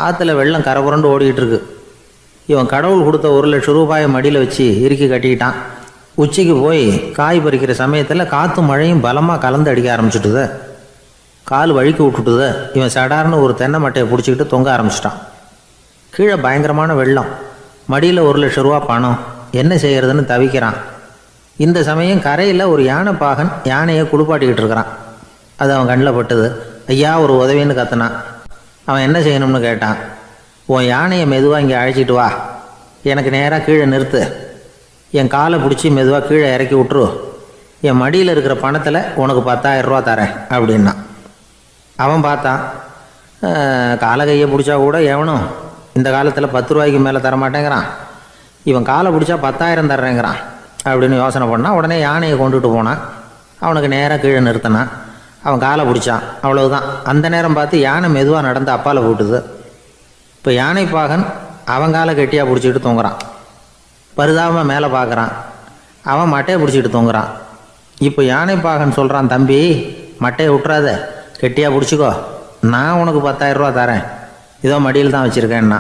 ஆற்றுல வெள்ளம் கரைபுரண்டு ஓடிக்கிட்டு இருக்கு. இவன் கடவுள் கொடுத்த 1,00,000 ரூபாயை மடியில் வச்சு இறுக்கி கட்டிக்கிட்டான். உச்சிக்கு போய் காய் பறிக்கிற சமயத்தில் காற்றும் மழையும் பலமாக கலந்து அடிக்க ஆரம்பிச்சுட்டுது. கால் வழுக்கி விட்டுட்டுது. இவன் சடார்னு ஒரு தென்னை மட்டையை பிடிச்சிக்கிட்டு தொங்க ஆரம்பிச்சிட்டான். கீழே பயங்கரமான வெள்ளம், மடியில் 1,00,000 ரூபா பணம், என்ன செய்கிறதுன்னு தவிக்கிறான். இந்த சமயம் கரையில் ஒரு யானை பாகன் யானையை குளிப்பாட்டிக்கிட்டு இருக்கிறான். அது அவன் கண்ணில் பட்டுது. ஐயா ஒரு உதவின்னு கத்துனான். அவன் என்ன செய்யணும்னு கேட்டான். உன் யானையை மெதுவாக இங்கே அழைச்சிட்டு வா, எனக்கு நேராக கீழே நிறுத்து, என் காலை பிடிச்சி மெதுவாக கீழே இறக்கி விட்ரு, என் மடியில் இருக்கிற பணத்தில் உனக்கு 10,000 ரூபா தரேன் அப்படின்னா. அவன் பார்த்தான், காலை கையை பிடிச்சா கூட எவனும் இந்த காலத்தில் 10 ரூபாய்க்கு மேலே தரமாட்டேங்கிறான், இவன் காலை பிடிச்சா 10,000 தர்றேங்கிறான் அப்படின்னு யோசனை பண்ணான். உடனே யானையை கொண்டுட்டு போனான். அவனுக்கு நேராக கீழே நிறுத்தினான். அவன் காலை பிடிச்சான். அவ்வளவுதான். அந்த நேரம் பார்த்து யானை மெதுவாக நடந்து அப்பால் போட்டுது. இப்போ யானை பாகன் அவன் காலை கெட்டியாக பிடிச்சிட்டு தூங்குறான். பரிதாபமாக மேலே பார்க்குறான். அவன் மட்டையை பிடிச்சிட்டு தூங்குறான். இப்போ யானை பாகன் சொல்கிறான், தம்பி மட்டையை விட்டுறாத, கெட்டியாக பிடிச்சிக்கோ, நான் உனக்கு 10,000 ரூபா தரேன், இதோ மடியில் தான் வச்சுருக்கேன்னா.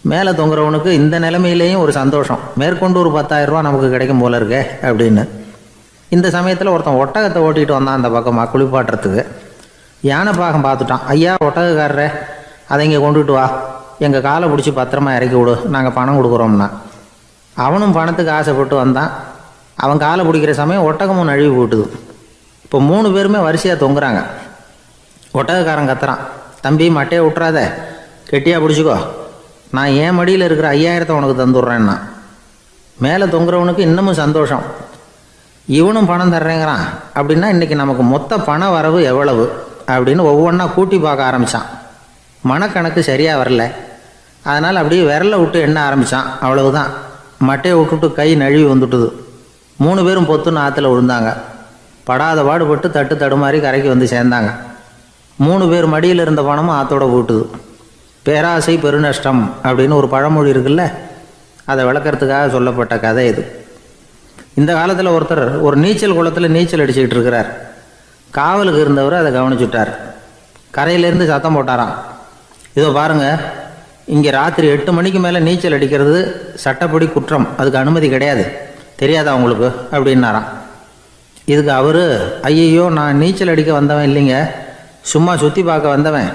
மேலே தொங்குறவனுக்கு இந்த நிலைமையிலேயும் ஒரு சந்தோஷம், மேற்கொண்டு ஒரு 10,000 ரூபா நமக்கு கிடைக்கும் போல இருக்கே அப்படின்னு. இந்த சமயத்தில் ஒருத்தன் ஒட்டகத்தை ஓட்டிகிட்டு வந்தான் அந்த பக்கமாக குளிப்பாட்டுறதுக்கு. யானை பாகம் பார்த்துட்டான். ஐயா ஒட்டகக்காரரே, அதை இங்கே கொண்டுட்டு வா, எங்கள் காலை பிடிச்சி பத்திரமா இறக்கி விடு, நாங்கள் பணம் கொடுக்குறோம்னா. அவனும் பணத்துக்கு ஆசைப்பட்டு வந்தான். அவன் காலை பிடிக்கிற சமயம் ஒட்டகமும் நழுவி போட்டுது. இப்போ 3 பேருமே வரிசையாக தொங்குறாங்க. ஒட்டகக்காரன் கத்துறான், தம்பி மட்டையை விட்டுறாத, கெட்டியாக பிடிச்சிக்கோ, நான் என் மடியில் இருக்கிற 5,000 உனக்கு தந்துடுறேன்னா. மேலே தொங்குறவனுக்கு இன்னமும் சந்தோஷம், இவனும் பணம் தர்றேங்கிறான் அப்படின்னா இன்றைக்கி நமக்கு மொத்த பண வரவு எவ்வளவு அப்படின்னு ஒவ்வொன்றா கூட்டி பார்க்க ஆரம்பித்தான். மனக்கணக்கு சரியாக வரல. அதனால் அப்படியே விரலை விட்டு எண்ண ஆரம்பித்தான். அவ்வளவுதான், மட்டையை விட்டுட்டு கை நழுவி வந்துட்டுது. 3 பேரும் பொத்துன்னு ஆற்றுல விழுந்தாங்க. படாத பாடுபட்டு தட்டு தடுமாறி கரைக்கு வந்து சேர்ந்தாங்க. 3 பேர் மடியில் இருந்த பணமும் ஆற்றோட போட்டுது. பேராசை பெருநஷ்டம் அப்படின்னு ஒரு பழமொழி இருக்குல்ல, அதை விளக்கறதுக்காக சொல்லப்பட்ட கதை இது. இந்த காலத்தில் ஒருத்தர் ஒரு நீச்சல் குளத்தில் நீச்சல் அடிச்சுக்கிட்டு இருக்கிறார். காவலுக்கு இருந்தவர் அதை கவனிச்சுட்டார். கரையிலேருந்து சத்தம் போட்டாராம், இதோ பாருங்கள், இங்கே ராத்திரி 8 மணிக்கு மேலே நீச்சல் அடிக்கிறது சட்டப்படி குற்றம், அதுக்கு அனுமதி கிடையாது, தெரியாதா உங்களுக்கு அப்படின்னாராம். இதுக்கு அவர், ஐயையோ நான் நீச்சல் அடிக்க வந்தவன் இல்லைங்க, சும்மா சுற்றி பார்க்க வந்தவன்,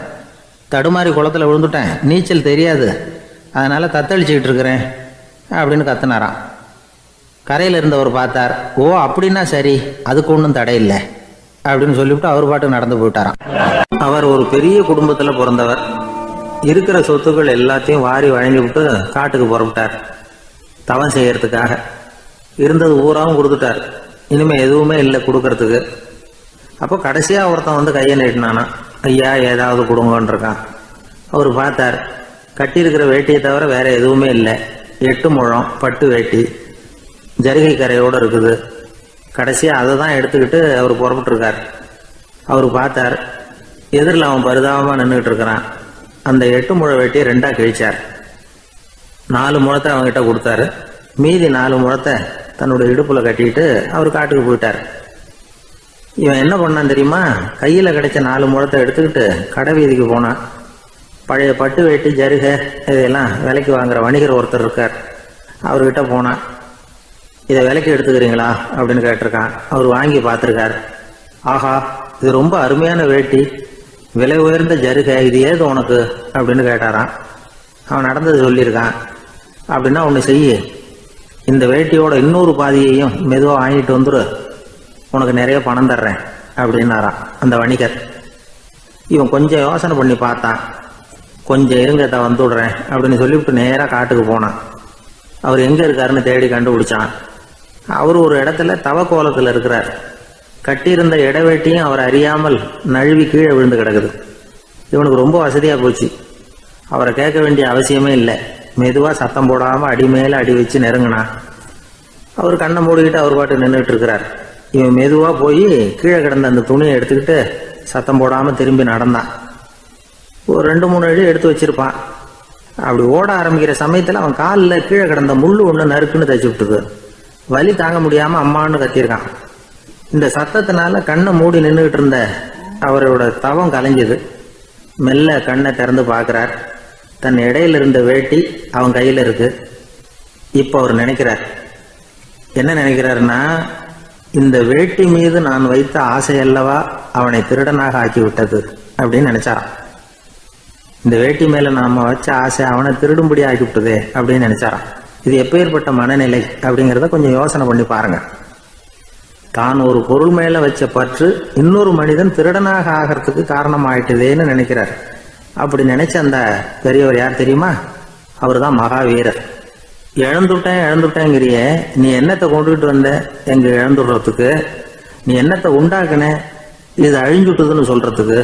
தடுமாறி குளத்தில் விழுந்துட்டேன், நீச்சல் தெரியாது, அதனால் தத்தளிச்சுக்கிட்டு இருக்கிறேன் அப்படின்னு கத்துனாராம். கரையில் இருந்தவர் பார்த்தார். ஓ அப்படின்னா சரி, அதுக்கு ஒன்றும் தடை இல்லை அப்படின்னு சொல்லிவிட்டு அவர் பாட்டுக்கு நடந்து போயிட்டாராம். அவர் ஒரு பெரிய குடும்பத்தில் பிறந்தவர். இருக்கிற சொத்துக்கள் எல்லாத்தையும் வாரி வழங்கி விட்டு காட்டுக்கு புறப்பட்டார் தவம் செய்யறதுக்காக. இருந்தது ஊராவும் கொடுத்துட்டார், இனிமேல் எதுவுமே இல்லை கொடுக்கறதுக்கு. அப்போ கடைசியாக ஒருத்தன் வந்து கையை நீட்டினானா, ஐயா ஏதாவது கொடுங்கன்றிருக்கான். அவர் பார்த்தார், கட்டியிருக்கிற வேட்டியை தவிர வேற எதுவுமே இல்லை. 8 முழம் பட்டு வேட்டி, ஜரிகை கரையோடு இருக்குது. கடைசியாக அதை தான் எடுத்துக்கிட்டு அவர் புறப்பட்டுருக்கார். அவர் பார்த்தார், எதிரில் அவன் பரிதாபமாக நின்றுக்கிட்டு இருக்கிறான். அந்த 8 முழ வேட்டியை 2ஆக கிழிச்சார். 4 முழத்தை அவங்ககிட்ட கொடுத்தாரு. மீதி 4 முழத்தை தன்னோட இடுப்பில் கட்டிக்கிட்டு அவர் காட்டுக்கு போயிட்டார். இவன் என்ன பண்ணான் தெரியுமா, கையில் கிடைச்ச 4 முழத்தை எடுத்துக்கிட்டு கடை வீதிக்கு போனான். பழைய பட்டு வேட்டி ஜரிகை இதெல்லாம் விலைக்கு வாங்குற வணிகர் ஒருத்தர் இருக்கார், அவர்கிட்ட போனான். இதை விலைக்கு எடுத்துக்கிறீங்களா அப்படின்னு கேட்டிருக்கான். அவர் வாங்கி பார்த்துருக்கார். ஆஹா, இது ரொம்ப அருமையான வேட்டி, விலை உயர்ந்த ஜருகை, இது ஏது உனக்கு அப்படின்னு கேட்டாரான். அவன் நடந்தது சொல்லியிருக்கான். அப்படின்னா ஒன்று செய்ய, இந்த வேட்டியோட இன்னொரு பாதியையும் மெதுவாக வாங்கிட்டு வந்துரு, உனக்கு நிறைய பணம் தர்றேன் அப்படின்னாரான் அந்த வணிகர். இவன் கொஞ்சம் யோசனை பண்ணி பார்த்தான். கொஞ்சம் இருங்க, தான் வந்து விடுறேன் அப்படின்னு சொல்லிவிட்டு நேராக காட்டுக்கு போனான். அவர் எங்கே இருக்காருன்னு தேடி கண்டுபிடிச்சான். அவர் ஒரு இடத்துல தவக்கோலத்தில் இருக்கிறார். கட்டியிருந்த இடவேட்டியும் அவர் அறியாமல் நழுவி கீழே விழுந்து கிடக்குது. இவனுக்கு ரொம்ப வசதியாக போச்சு. அவரை கேட்க வேண்டிய அவசியமே இல்லை. மெதுவாக சத்தம் போடாமல் அடி மேலே அடி வச்சு நெருங்கினான். அவர் கண்ணை மூடிக்கிட்டு அவர் பாட்டு நின்றுட்டு இருக்கிறார். இவன் மெதுவாக போய் கீழே கிடந்த அந்த துணியை எடுத்துக்கிட்டு சத்தம் போடாமல் திரும்பி நடந்தான். ஒரு 2-3 அடி எடுத்து வச்சிருப்பான். அப்படி ஓட ஆரம்பிக்கிற சமயத்தில் அவன் காலில் கீழே கிடந்த முள்ளு ஒன்று நறுக்குன்னு தைச்சி விட்டுது. வலி தாங்க முடியாமல் அம்மான்னு கத்தியிருக்கான். இந்த சத்தத்தினால கண்ணை மூடி நின்றுகிட்டு இருந்த அவரோட தவம் கலைஞ்சது. மெல்ல கண்ணை திறந்து பார்க்குறார். தன் இடையில இருந்த வேட்டி அவன் கையில் இருக்கு. இப்போ அவர் நினைக்கிறார், என்ன நினைக்கிறாருன்னா, இந்த வேட்டி மீது நான் வைத்த ஆசை அல்லவா அவனை திருடனாக ஆக்கி விட்டது அப்படின்னு நினைச்சாராம். இந்த வேட்டி மேல நாம வச்ச ஆசை அவனை திருடும்படி ஆக்கிவிட்டதே அப்படின்னு நினைச்சாராம். இது எப்பேற்பட்ட மனநிலை அப்படிங்கிறத கொஞ்சம் யோசனை பண்ணி பாருங்க. தான் ஒரு பொருள் மேல வச்ச பற்று இன்னொரு மனிதன் திருடனாக ஆகிறதுக்கு காரணம் ஆயிட்டுதேன்னு நினைக்கிறார். அப்படி நினைச்ச அந்த பெரியவர் யார் தெரியுமா? அவர் தான் மகாவீரர். இழந்துட்டேங்கிறிய, நீ என்னத்தை கொண்டுகிட்டு வந்த எங்க இழந்துடுறதுக்கு? நீ என்னத்தை உண்டாக்குன இது அழிஞ்சுட்டுதுன்னு சொல்றதுக்கு?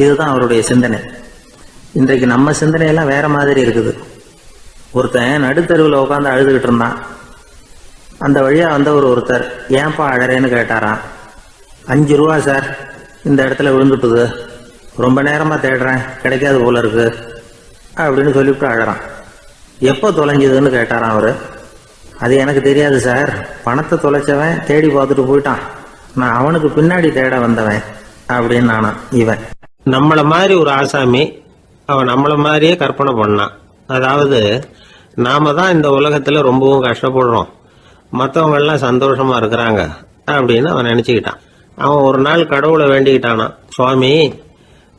இதுதான் அவருடைய சிந்தனை. இன்றைக்கு நம்ம சிந்தனையெல்லாம் வேற மாதிரி இருக்குது. ஒருத்தன் நடுத்தருவில் உட்காந்து அழுதுகிட்டு இருந்தான். அந்த வழியா வந்தவர் ஒருத்தர், ஏன்பா அழறேன்னு கேட்டாராம். 5 ரூபா சார், இந்த இடத்துல விழுந்துட்டுது, ரொம்ப நேரமா தேடுறேன், கிடைக்காது போல இருக்கு அப்படின்னு சொல்லிவிட்டு அழறான். எப்போ தொலைஞ்சதுன்னு கேட்டாராம் அவரு. அது எனக்கு தெரியாது சார், பணத்தை தொலைச்சவன் தேடி பார்த்துட்டு போயிட்டான், நான் அவனுக்கு பின்னாடி தேட வந்தவன் அப்படின்னு நானா. இவன் நம்மள மாதிரி ஒரு ஆசாமி, அவன் நம்மள மாதிரியே கற்பனை பண்ணான். அதாவது நாம தான் இந்த உலகத்துல ரொம்பவும் கஷ்டப்படுறோம், மற்றவங்க எல்லாம் சந்தோஷமா இருக்கிறாங்க அப்படின்னு அவன் நினைச்சுக்கிட்டான். அவன் ஒரு நாள் கடவுளை வேண்டிக்கிட்டானா, சுவாமி,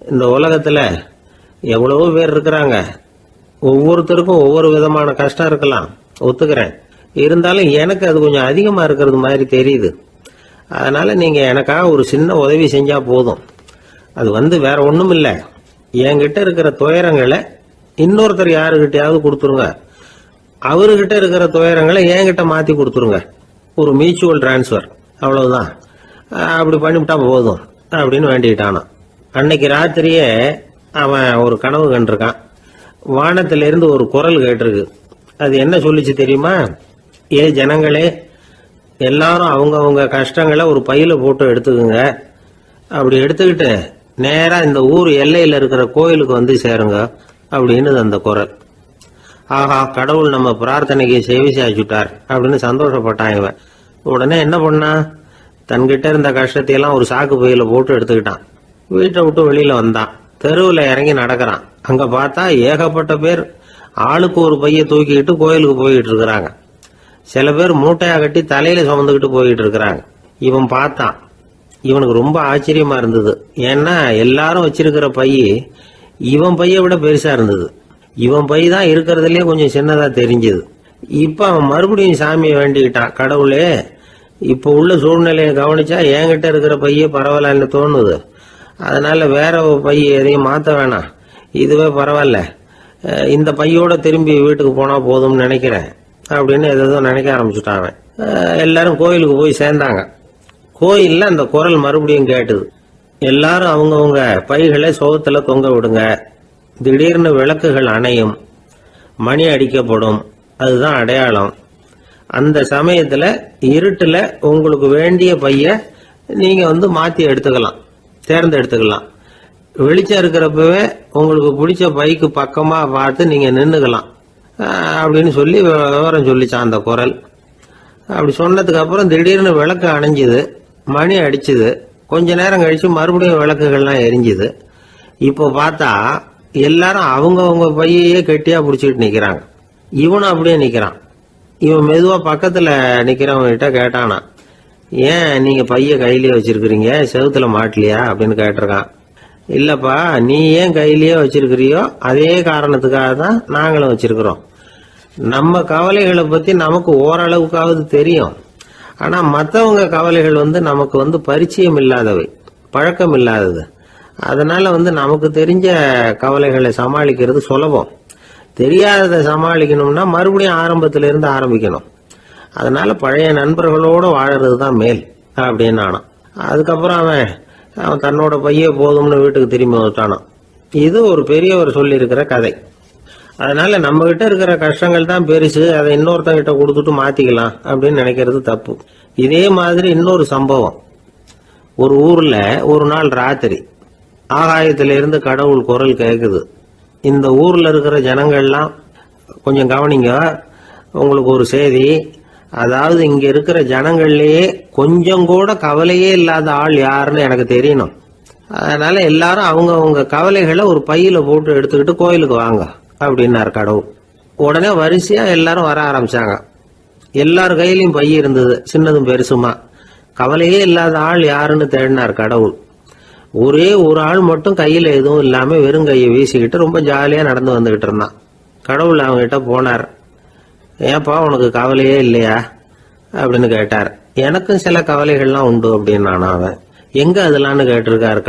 இந்த உலகத்துல எவ்வளவோ பேர் இருக்கிறாங்க, ஒவ்வொருத்தருக்கும் ஒவ்வொரு விதமான கஷ்டம் இருக்கலாம், ஒத்துக்கிறேன். இருந்தாலும் எனக்கு அது கொஞ்சம் அதிகமா இருக்கிறது மாதிரி தெரியுது. அதனால நீங்க எனக்காக ஒரு சின்ன உதவி செஞ்சா போதும். அது வேற ஒண்ணும் இல்லை, என்கிட்ட இருக்கிற துயரங்களை இன்னொருத்தர் யாருகிட்டயாவது கொடுத்துருங்க, அவர்கிட்ட இருக்கிற துயரங்களை என்கிட்ட மாத்தி கொடுத்துருங்க. ஒரு மியூச்சுவல் டிரான்ஸ்பர், அவ்வளவுதான். அப்படி பண்ணிவிட்டா போதும் அப்படின்னு வேண்டிக்கிட்டானான். அன்னைக்கு ராத்திரியே அவன் ஒரு கனவு கண்டிருக்கான். வானத்திலிருந்து ஒரு குரல் கேட்டிருக்கு. அது என்ன சொல்லிச்சு தெரியுமா? ஏ ஜனங்களே, எல்லாரும் அவங்க கஷ்டங்களை ஒரு பையில போட்டு எடுத்துக்குங்க, அப்படி எடுத்துக்கிட்டு நேரா இந்த ஊர் எல்லையில இருக்கிற கோயிலுக்கு வந்து சேருங்க அப்படின்னு அந்த குரல். ஆஹா, கடவுள் நம்ம பிரார்த்தனைக்கு செவி சாய்ச்சுட்டார் அப்படின்னு சந்தோஷப்பட்டான் இவன். உடனே என்ன பண்ணா, தன்கிட்ட இருந்த கஷ்டத்தையெல்லாம் ஒரு சாக்கு பையில போட்டு எடுத்துக்கிட்டான். வீட்டை விட்டு வெளியில வந்தான். தெருவில் இறங்கி நடக்கிறான். அங்க பார்த்தா ஏகப்பட்ட பேர் ஆளுக்கு ஒரு பைய தூக்கிக்கிட்டு கோயிலுக்கு போயிட்டு இருக்கிறாங்க. சில பேர் மூட்டையா கட்டி தலையில சுமந்துக்கிட்டு போயிட்டு இருக்கிறாங்க. இவன் பார்த்தான். இவனுக்கு ரொம்ப ஆச்சரியமா இருந்தது. ஏன்னா எல்லாரும் வச்சிருக்கிற பைய இவன் பைய விட பெருசா இருந்தது. இவன் பை தான் இருக்கிறதுலயே கொஞ்சம் சின்னதா தெரிஞ்சது. இப்ப அவன் மறுபடியும் சாமியை வேண்டிக்கிட்டான், கடவுளே, இப்ப உள்ள சூழ்நிலையை கவனிச்சா என்கிட்ட இருக்கிற பைய பரவாயில்லன்னு தோணுது, அதனால வேற பைய எதையும் மாத்த வேணாம், இதுவே பரவாயில்ல, இந்த பையோட திரும்பி வீட்டுக்கு போனா போதும்னு நினைக்கிறேன் அப்படின்னு ஏதோ நினைக்க ஆரம்பிச்சுட்டான் அவன். எல்லாரும் கோயிலுக்கு போய் சேர்ந்தாங்க. கோயில்ல அந்த குரல் மறுபடியும் கேட்டுது. எல்லாரும் அவங்கவுங்க பைகளை சோகத்துல தொங்க விடுங்க, திடீர்னு விளக்குகள் அணையும், மணி அடிக்கப்படும், அதுதான் அடையாளம். அந்த சமயத்துல இருட்டுல உங்களுக்கு வேண்டிய பைய நீங்க மாத்தி எடுத்துக்கலாம், தேர்ந்தெடுத்துக்கலாம். வெளிச்சம் இருக்கிறப்பவே உங்களுக்கு பிடிச்ச பைக்கு பக்கமா பார்த்து நீங்க நின்னுக்கலாம் அப்படின்னு சொல்லி விவரம் சொல்லிச்சான் அந்த குரல். அப்படி சொன்னதுக்கு அப்புறம் திடீர்னு விளக்கு அணைஞ்சுது, மணி அடிச்சுது. கொஞ்ச நேரம் கழிச்சு மறுபடியும் விளக்குகள்லாம் எரிஞ்சுது. இப்போ பார்த்தா எல்லாரும் அவங்கவுங்க பையையே கெட்டியா பிடிச்சிட்டு நிக்கிறாங்க. இவனும் அப்படியே நிக்கிறான். இவன் மெதுவா பக்கத்துல நிக்கிறவங்கிட்ட கேட்டானா, ஏன் நீங்க பைய கையிலேயே வச்சிருக்கிறீங்க, செவுத்துல மாட்டலையா அப்படின்னு கேட்டிருக்கான். இல்லப்பா, நீ ஏன் கையிலேயே வச்சிருக்கிறியோ அதே காரணத்துக்காக தான் நாங்களும் வச்சிருக்கிறோம். நம்ம கவலைகளை பத்தி நமக்கு ஓரளவுக்காவது தெரியும், ஆனா மற்றவங்க கவலைகள் நமக்கு பரிச்சயம் இல்லாதவை, பழக்கம் இல்லாதது. அதனால நமக்கு தெரிஞ்ச கவலைகளை சமாளிக்கிறது சுலபம். தெரியாததை சமாளிக்கணும்னா மறுபடியும் ஆரம்பத்தில இருந்து ஆரம்பிக்கணும். அதனால பழைய நண்பர்களோட வாழறது தான் மேல் அப்படின்னு ஆனான். அதுக்கப்புறம் அவன் தன்னோட பைய போதும்னு வீட்டுக்கு திரும்பி வந்துட்டானான். இது ஒரு பெரியவர் சொல்லி இருக்கிற கதை. அதனால நம்ம கிட்ட இருக்கிற கஷ்டங்கள் தான் பெருசு, அதை இன்னொருத்தங்கிட்ட கொடுத்துட்டு மாத்திக்கலாம் அப்படின்னு நினைக்கிறது தப்பு. இதே மாதிரி இன்னொரு சம்பவம். ஒரு ஊர்ல ஒரு நாள் ராத்திரி ஆகாயத்திலிருந்து கடவுள் குரல் கேக்குது. இந்த ஊர்ல இருக்கிற ஜனங்கள்லாம் கொஞ்சம் கவனிங்க, உங்களுக்கு ஒரு செய்தி. அதாவது இங்க இருக்கிற ஜனங்கள்லயே கொஞ்சம் கூட கவலையே இல்லாத ஆள் யாருன்னு எனக்கு தெரியணும். அதனால எல்லாரும் அவங்க கவலைகளை ஒரு பையில போட்டு எடுத்துக்கிட்டு கோயிலுக்கு வாங்க அப்படின்னாரு கடவுள். உடனே வரிசையா எல்லாரும் வர ஆரம்பிச்சாங்க. எல்லார் கையிலயும் பை இருந்தது, சின்னதும் பெருசுமா. கவலையே இல்லாத ஆள் யாருன்னு தேடினார் கடவுள். ஒரே ஒரு ஆள் மட்டும் கையில எதுவும் இல்லாம வெறும் கையை வீசிக்கிட்டு ரொம்ப ஜாலியா நடந்து வந்துகிட்டு இருந்தான். கடவுள் அவங்ககிட்ட போனார். ஏப்பா, உனக்கு கவலையே இல்லையா அப்படின்னு கேட்டார். எனக்கும் சில கவலைகள்லாம் உண்டு அப்படின்னு அவன் எங்க அதெல்லாம்னு கேட்டிருக்காரு